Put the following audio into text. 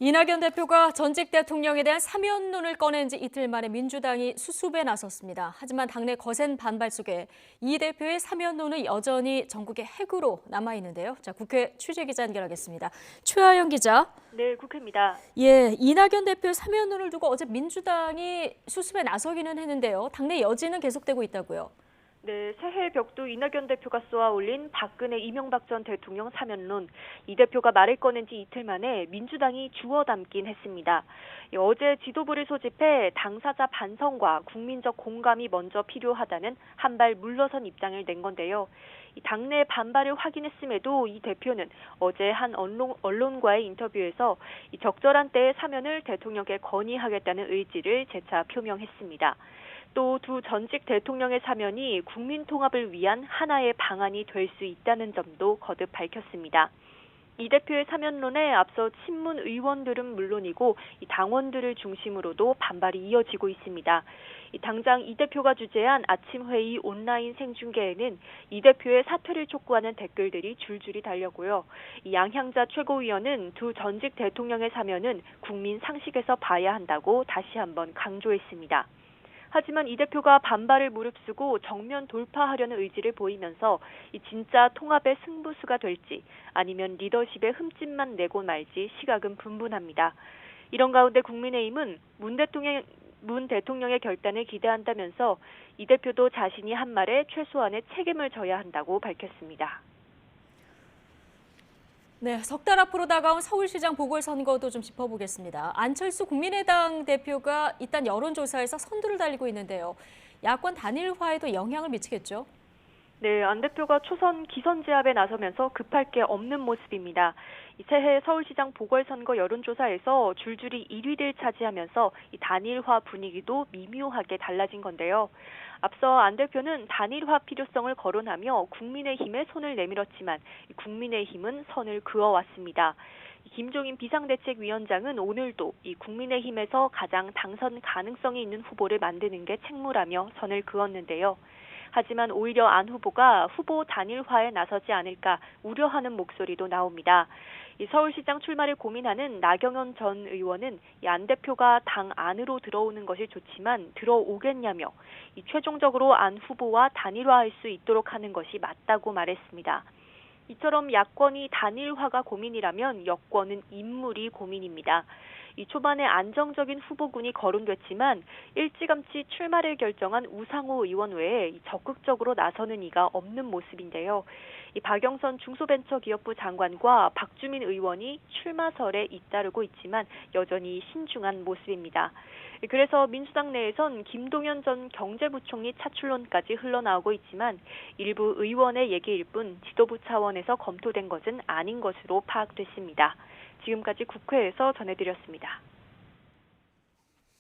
이낙연 대표가 전직 대통령에 대한 사면론을 꺼낸 지 이틀 만에 민주당이 수습에 나섰습니다. 하지만 당내 거센 반발 속에 이 대표의 사면론은 여전히 전국의 핵으로 남아있는데요. 국회 취재기자 연결하겠습니다. 최하영 기자. 네, 국회입니다. 이낙연 대표의 사면론을 두고 어제 민주당이 수습에 나서기는 했는데요. 당내 여지는 계속되고 있다고요. 네, 새해 벽두 이낙연 대표가 쏘아 올린 박근혜 이명박 전 대통령 사면론. 이 대표가 말을 꺼낸 지 이틀 만에 민주당이 주워 담긴 했습니다. 어제 지도부를 소집해 당사자 반성과 국민적 공감이 먼저 필요하다는 한 발 물러선 입장을 낸 건데요. 당내 반발을 확인했음에도 이 대표는 어제 한 언론과의 인터뷰에서 적절한 때의 사면을 대통령께 건의하겠다는 의지를 재차 표명했습니다. 또 두 전직 대통령의 사면이 국민 통합을 위한 하나의 방안이 될 수 있다는 점도 거듭 밝혔습니다. 이 대표의 사면론에 앞서 친문 의원들은 물론이고 당원들을 중심으로도 반발이 이어지고 있습니다. 당장 이 대표가 주재한 아침 회의 온라인 생중계에는 이 대표의 사퇴를 촉구하는 댓글들이 줄줄이 달렸고요. 양향자 최고위원은 두 전직 대통령의 사면은 국민 상식에서 봐야 한다고 다시 한번 강조했습니다. 하지만 이 대표가 반발을 무릅쓰고 정면 돌파하려는 의지를 보이면서 진짜 통합의 승부수가 될지 아니면 리더십의 흠집만 내고 말지 시각은 분분합니다. 이런 가운데 국민의힘은 문 대통령의 결단을 기대한다면서 이 대표도 자신이 한 말에 최소한의 책임을 져야 한다고 밝혔습니다. 네, 석 달 앞으로 다가온 서울시장 보궐선거도 좀 짚어보겠습니다. 안철수 국민의당 대표가 일단 여론조사에서 선두를 달리고 있는데요. 야권 단일화에도 영향을 미치겠죠? 네, 안 대표가 초선 기선 제압에 나서면서 급할 게 없는 모습입니다. 새해 서울시장 보궐선거 여론조사에서 줄줄이 1위를 차지하면서 단일화 분위기도 미묘하게 달라진 건데요. 앞서 안 대표는 단일화 필요성을 거론하며 국민의힘에 손을 내밀었지만 국민의힘은 선을 그어왔습니다. 김종인 비상대책위원장은 오늘도 국민의힘에서 가장 당선 가능성이 있는 후보를 만드는 게 책무라며 선을 그었는데요. 하지만 오히려 안 후보가 후보 단일화에 나서지 않을까 우려하는 목소리도 나옵니다. 서울시장 출마를 고민하는 나경원 전 의원은 안 대표가 당 안으로 들어오는 것이 좋지만 들어오겠냐며 최종적으로 안 후보와 단일화할 수 있도록 하는 것이 맞다고 말했습니다. 이처럼 야권이 단일화가 고민이라면 여권은 인물이 고민입니다. 초반에 안정적인 후보군이 거론됐지만 일찌감치 출마를 결정한 우상호 의원 외에 적극적으로 나서는 이가 없는 모습인데요. 박영선 중소벤처기업부 장관과 박주민 의원이 출마설에 잇따르고 있지만 여전히 신중한 모습입니다. 그래서 민주당 내에선 김동연 전 경제부총리 차출론까지 흘러나오고 있지만 일부 의원의 얘기일 뿐 지도부 차원에서 검토된 것은 아닌 것으로 파악됐습니다. 지금까지 국회에서 전해드렸습니다.